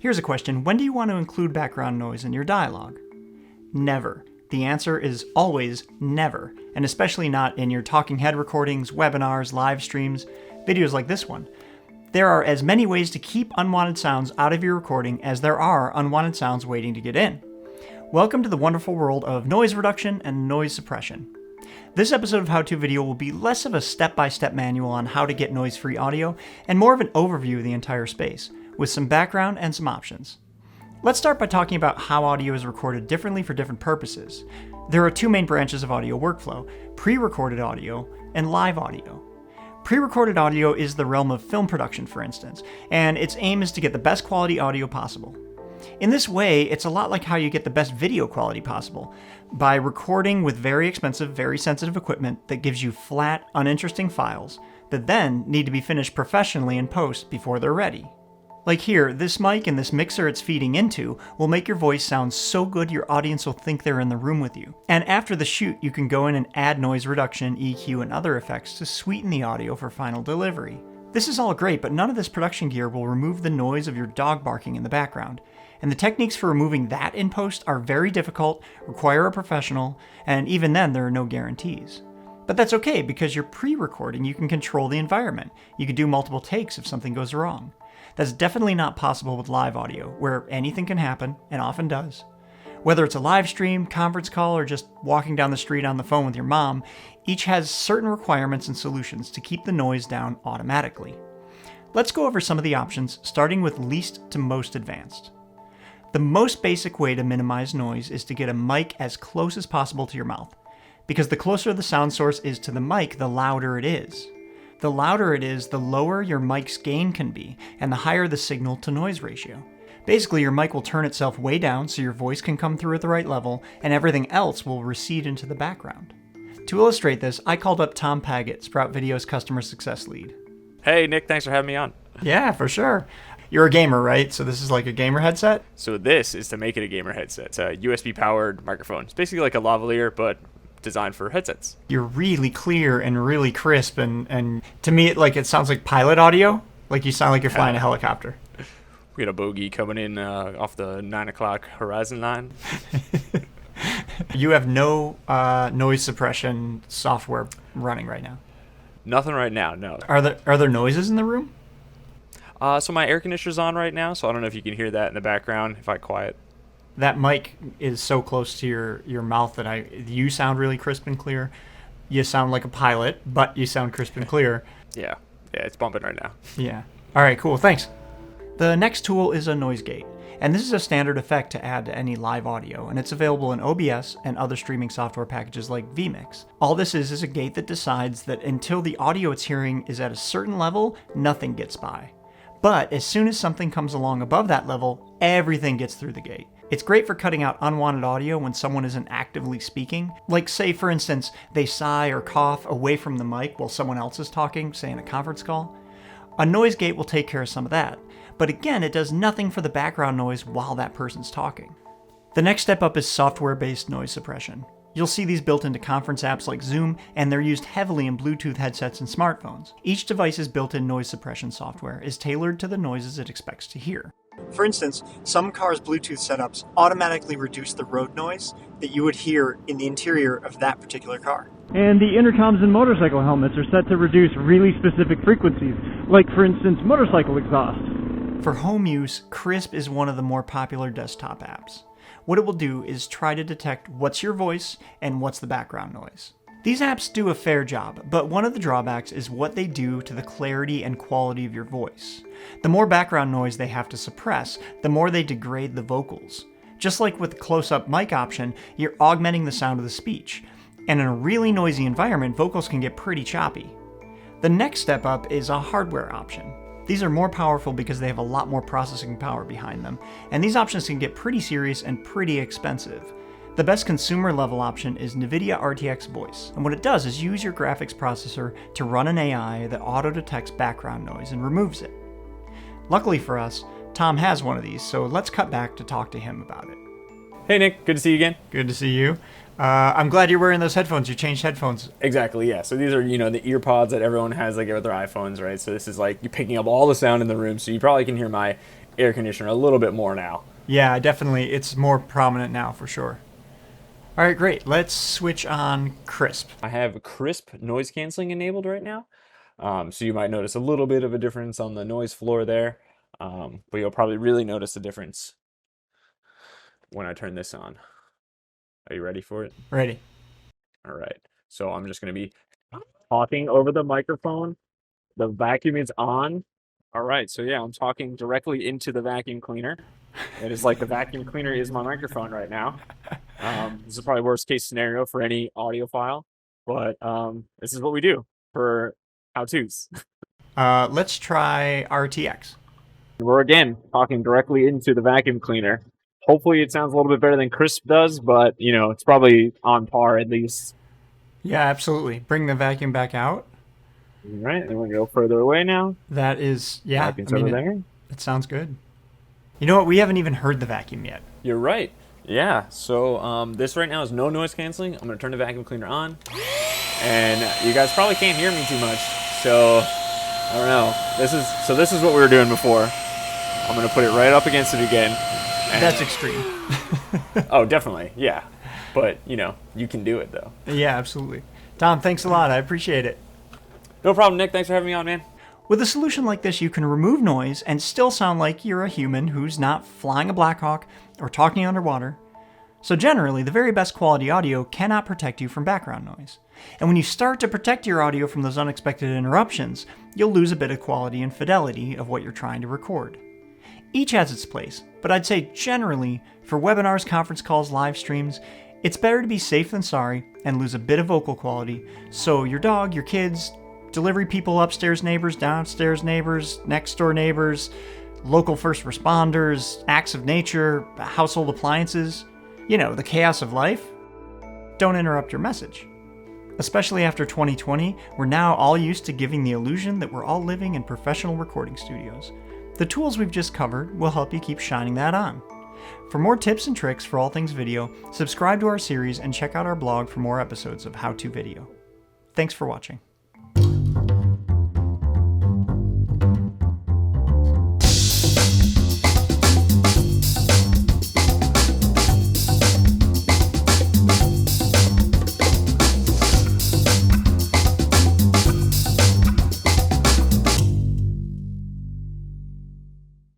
Here's a question. When do you want to include background noise in your dialogue? Never. The answer is always never, and especially not in your talking head recordings, webinars, live streams, videos like this one. There are as many ways to keep unwanted sounds out of your recording as there are unwanted sounds waiting to get in. Welcome to the wonderful world of noise reduction and noise suppression. This episode of How To Video will be less of a step-by-step manual on how to get noise-free audio and more of an overview of the entire space, with some background and some options. Let's start by talking about how audio is recorded differently for different purposes. There are two main branches of audio workflow: pre-recorded audio and live audio. Pre-recorded audio is the realm of film production, for instance, and its aim is to get the best quality audio possible. In this way, it's a lot like how you get the best video quality possible, by recording with very expensive, very sensitive equipment that gives you flat, uninteresting files that then need to be finished professionally in post before they're ready. Like here, this mic and this mixer it's feeding into will make your voice sound so good your audience will think they're in the room with you. And after the shoot, you can go in and add noise reduction, EQ, and other effects to sweeten the audio for final delivery. This is all great, but none of this production gear will remove the noise of your dog barking in the background. And the techniques for removing that in post are very difficult, require a professional, and even then there are no guarantees. But that's okay, because you're pre-recording, you can control the environment. You can do multiple takes if something goes wrong. That's definitely not possible with live audio, where anything can happen, and often does. Whether it's a live stream, conference call, or just walking down the street on the phone with your mom, each has certain requirements and solutions to keep the noise down automatically. Let's go over some of the options, starting with least to most advanced. The most basic way to minimize noise is to get a mic as close as possible to your mouth, because the closer the sound source is to the mic, the louder it is. The louder it is, the lower your mic's gain can be, and the higher the signal-to-noise ratio. Basically, your mic will turn itself way down so your voice can come through at the right level, and everything else will recede into the background. To illustrate this, I called up Tom Paget, SproutVideo's customer success lead. Hey, Nick, thanks for having me on. Yeah, for sure. You're a gamer, right? So this is like a gamer headset? So this is to make it a gamer headset. It's a USB-powered microphone. It's basically like a lavalier, but designed for headsets. You're really clear and really crisp, and to me, it sounds like pilot audio. Like you sound like you're flying a helicopter. We got a bogey coming in off the 9 o'clock horizon line. You have no noise suppression software running right now? Nothing right now, no. Are there noises in the room? So my air conditioner's on right now, so I don't know if you can hear that in the background if I quiet. That mic is so close to your mouth that you sound really crisp and clear. You sound like a pilot, but you sound crisp and clear. Yeah, it's bumping right now. Yeah. All right, cool, thanks. The next tool is a noise gate, and this is a standard effect to add to any live audio, and it's available in OBS and other streaming software packages like vMix. All this is a gate that decides that until the audio it's hearing is at a certain level, nothing gets by. But as soon as something comes along above that level, everything gets through the gate. It's great for cutting out unwanted audio when someone isn't actively speaking. Like, say, for instance, they sigh or cough away from the mic while someone else is talking, say in a conference call. A noise gate will take care of some of that. But again, it does nothing for the background noise while that person's talking. The next step up is software-based noise suppression. You'll see these built into conference apps like Zoom, and they're used heavily in Bluetooth headsets and smartphones. Each device's built-in noise suppression software is tailored to the noises it expects to hear. For instance, some cars' Bluetooth setups automatically reduce the road noise that you would hear in the interior of that particular car. And the intercoms in motorcycle helmets are set to reduce really specific frequencies, like for instance motorcycle exhaust. For home use, Crisp is one of the more popular desktop apps. What it will do is try to detect what's your voice and what's the background noise. These apps do a fair job, but one of the drawbacks is what they do to the clarity and quality of your voice. The more background noise they have to suppress, the more they degrade the vocals. Just like with the close-up mic option, you're augmenting the sound of the speech. And in a really noisy environment, vocals can get pretty choppy. The next step up is a hardware option. These are more powerful because they have a lot more processing power behind them, and these options can get pretty serious and pretty expensive. The best consumer level option is Nvidia RTX Voice, and what it does is use your graphics processor to run an AI that auto-detects background noise and removes it. Luckily for us, Tom has one of these, so let's cut back to talk to him about it. Hey, Nick, good to see you again. Good to see you. I'm glad you're wearing those headphones. You changed headphones. Exactly, yeah. So these are, the ear pods that everyone has with their iPhones, right? So this is like you're picking up all the sound in the room, so you probably can hear my air conditioner a little bit more now. Yeah, definitely. It's more prominent now for sure. All right, great. Let's switch on crisp. I have crisp noise canceling enabled right now. So you might notice a little bit of a difference on the noise floor there. But you'll probably really notice a difference when I turn this on. Are you ready for it? Ready. All right. So I'm just going to be talking over the microphone. The vacuum is on. All right. So yeah, I'm talking directly into the vacuum cleaner. It is like the vacuum cleaner is my microphone right now. This is probably worst case scenario for any audiophile, but this is what we do for how-tos. Let's try RTX. We're again talking directly into the vacuum cleaner. Hopefully it sounds a little bit better than Crisp does, but you know, it's probably on par at least. Yeah, absolutely. Bring the vacuum back out. All right, then we'll go further away now. That is, yeah, Vacuum's over there. It sounds good. You know what? We haven't even heard the vacuum yet. You're right. Yeah, so this right now is no noise canceling. I'm gonna turn the vacuum cleaner on. And you guys probably can't hear me too much, so I don't know. This is what we were doing before. I'm gonna put it right up against it again. That's extreme. Oh, definitely, yeah. But you know, you can do it though. Yeah, absolutely. Tom, thanks a lot. I appreciate it. No problem, Nick. Thanks for having me on, man. With a solution like this, you can remove noise and still sound like you're a human who's not flying a Black Hawk or talking underwater. So generally, the very best quality audio cannot protect you from background noise. And when you start to protect your audio from those unexpected interruptions, you'll lose a bit of quality and fidelity of what you're trying to record. Each has its place, but I'd say generally, for webinars, conference calls, live streams, it's better to be safe than sorry and lose a bit of vocal quality so your dog, your kids, delivery people, upstairs neighbors, downstairs neighbors, next door neighbors, local first responders, acts of nature, household appliances, you know, the chaos of life, don't interrupt your message. Especially after 2020, we're now all used to giving the illusion that we're all living in professional recording studios. The tools we've just covered will help you keep shining that on. For more tips and tricks for all things video, subscribe to our series and check out our blog for more episodes of How To Video. Thanks for watching.